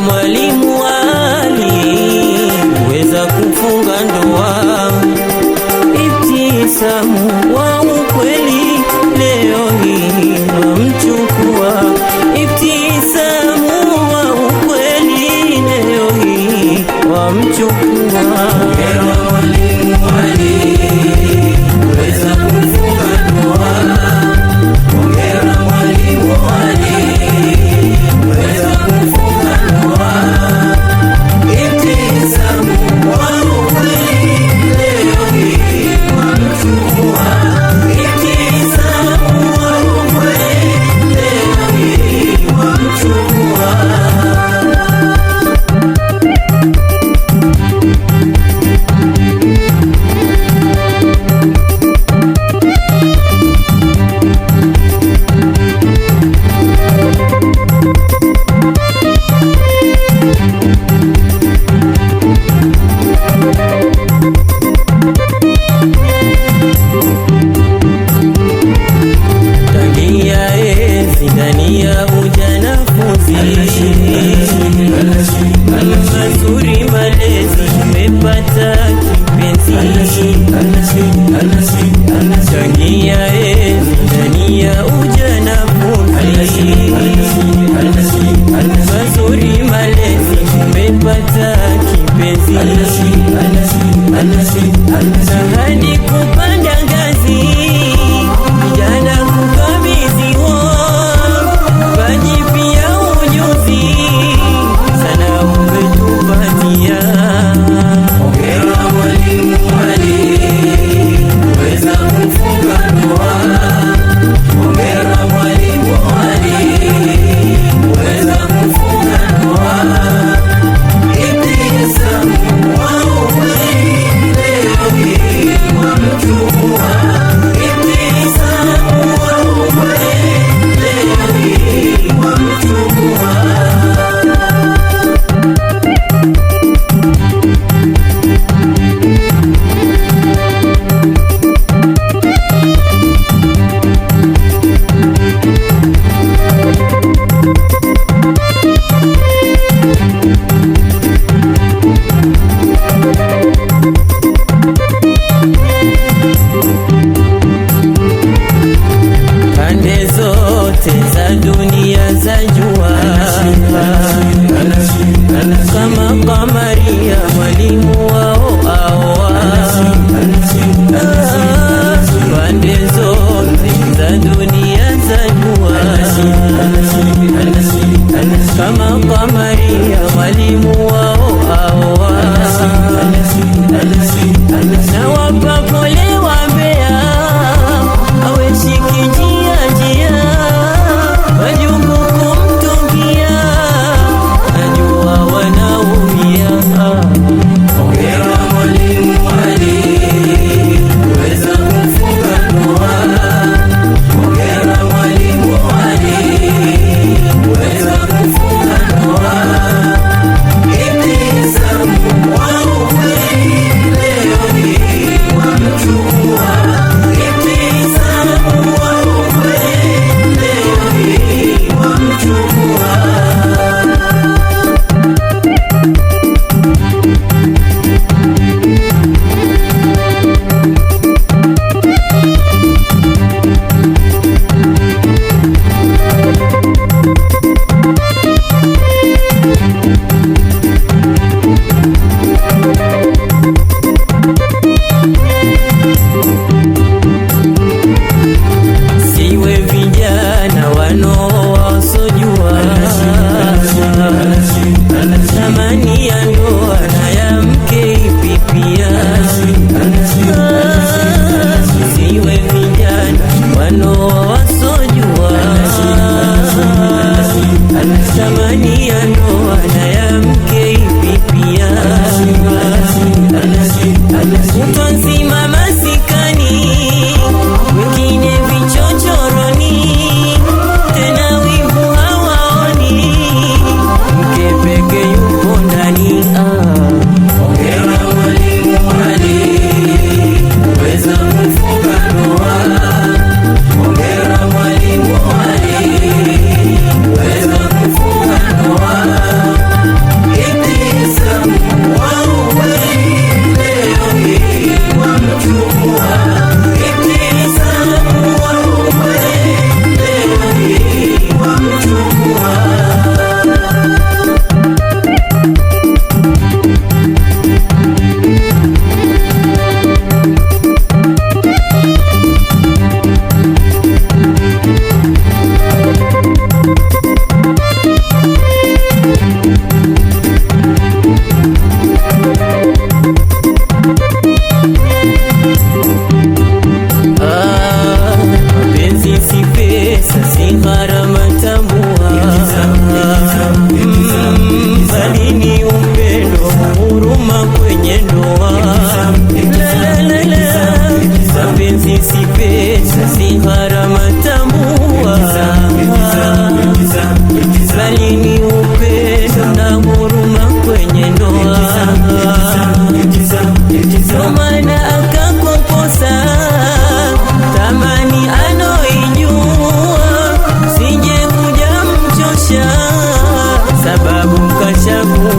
Mwalimu aliweza kufunga ndoa. Ibtisamu wa ukweli leo hii wamchukua. Ibtisamu wa ukweli leo hii wamchukua. Mwalimu aliweza kufunga ndoa. Hongera mwalimu aliweza kufunga ndoa. Ibtisamu wa ukweli leo hii wamchukua. Ibtisamu wa ukweli leo hii wamchukua. Ndani ya ujanafunzi mazuri malezi umepata kipenzi. Changia enzi ndani ya ujanafunzi mazuri malezi umepata kipenzi. Hadi kupanda ngazi vijana kukabidhiwa baji pia ujuzi sana umetupatia. Hongera mwalimu aliweza kufunga ndoa. Hongera mwalimu aliweza kufunga ndoa. Ibtisamu wa ukweli leo hii wamchukua. Ibtisamu wa ukweli leo hii wamchukua. Pande zote za dunia za jua kama Maria mwalimu wao aoa. Pande zote za dunia za jua kama Maria mwalimu wao aoa. Na wapa pole wambea aweshiki njia wajungu kumtungia najua wanaumia. Hongera mwalimu aliweza kufunga ndoa. Hongera mwalimu aliweza kufunga ndoa. Ibtisamu wa ukweli leo hii wamchukua. Ibtisamu wa ukweli leo hii wamchukua. Siwe vijana wanaosojua thamani ya ndoa na ya mke ipi pia. Siwe vijana wanaosojua thamani ya ndoa na ya mke ipi pia. Kutwa nzima masikani wengine vichochoroni tena wivu hawaoni. Mke peke yupo ndani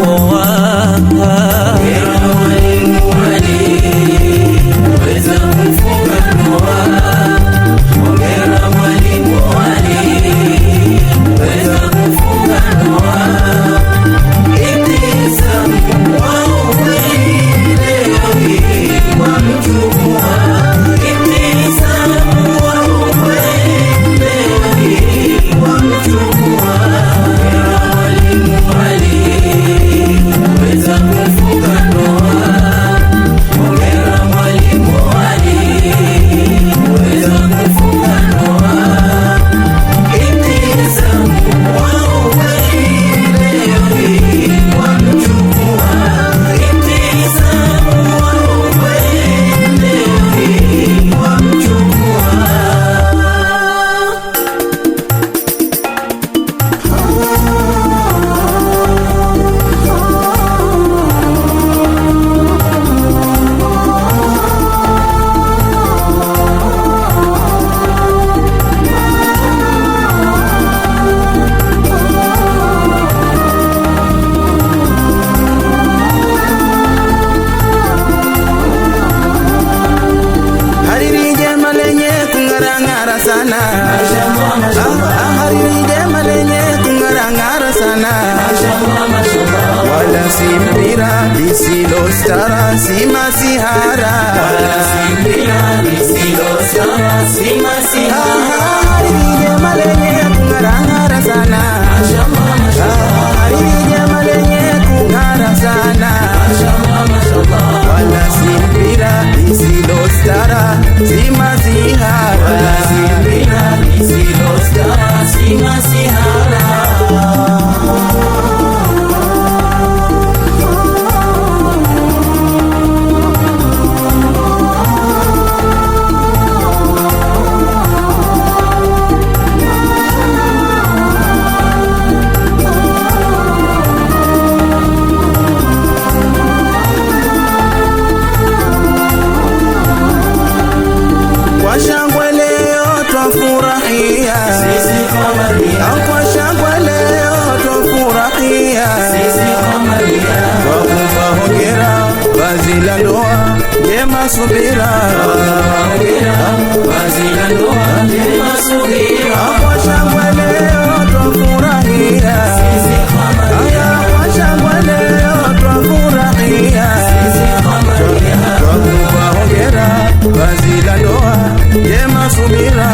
kuoa. Hongera mwalimu Ali, umeweza kufunga ndoa. Hongera mwalimu Ali, umeweza kufunga ndoa. Ibtisamu wa ukweli leo hii wamchukua. Ibtisamu wa ukweli leo hii wamchukua. Hongera mwalimu Ali, umeweza kufunga ndoa. Hongera mwalimu Ali, umeweza kufunga ndoa. Ibtisamu wa ukweli leo hii wamchukua. Ibtisamu wa ukweli leo hii wamchukua. Hariri jema lenye kung'ara-ng'ara sana. Hariri jema lenye kung'ara-ng'ara sana. Wala si mpira lisilo stara, si masihara. Hariri jema lenye kung'ara-ng'ara sana. Hariri jema lenye kung'ara sana. Wala si mpira lisilo stara, si masihara. Kwa shangwe leo twafurahia, kwa shangwe leo twafurahia, twakupa hongera vazi la ndoa jema subira. Kwa shangwe leo twafurahia, kwa shangwe leo twafurahia, twakupa hongera vazi la ndoa jema subira.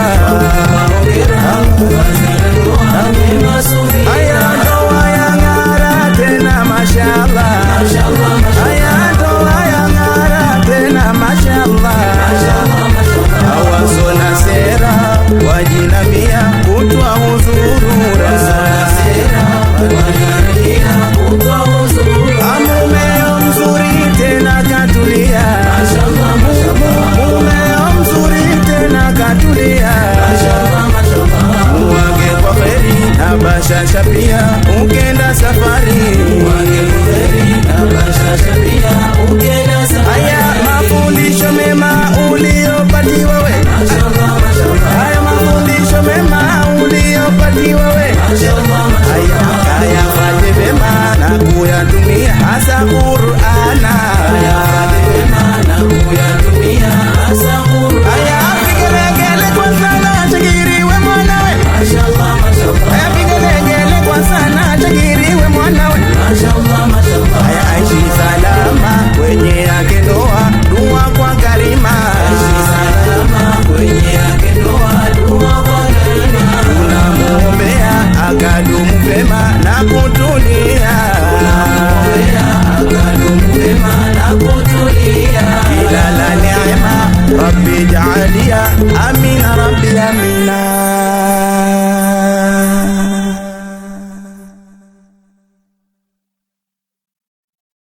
Aya ndoa yang'ara tena mashallah. Aya ndoa yang'ara tena mashallah. Hawasona sera wajinamia kutwa huzurura. Mumeo mzuri tena katulia. Mumeo mzuri tena katulia. Muage kwa kheri na bashasha pia ukenda safari. Haya mafundisho mema uliopatiwa we. Haya mafundisho mema uliopatiwa we. Haya fanye vema na kuyatumia hasa Qur'ana. Haya pigelegele kwa sana chakiriwe mwanawe. Haya pigelegele kwa sana chakiriwe mwanawe. Haya aishi salama kwenye yake ndoa, dua kwa Karima. Tunamuombea akadumu vema na kutulia. Kila la neema Rabbi jaalia, amina Rabbi amina.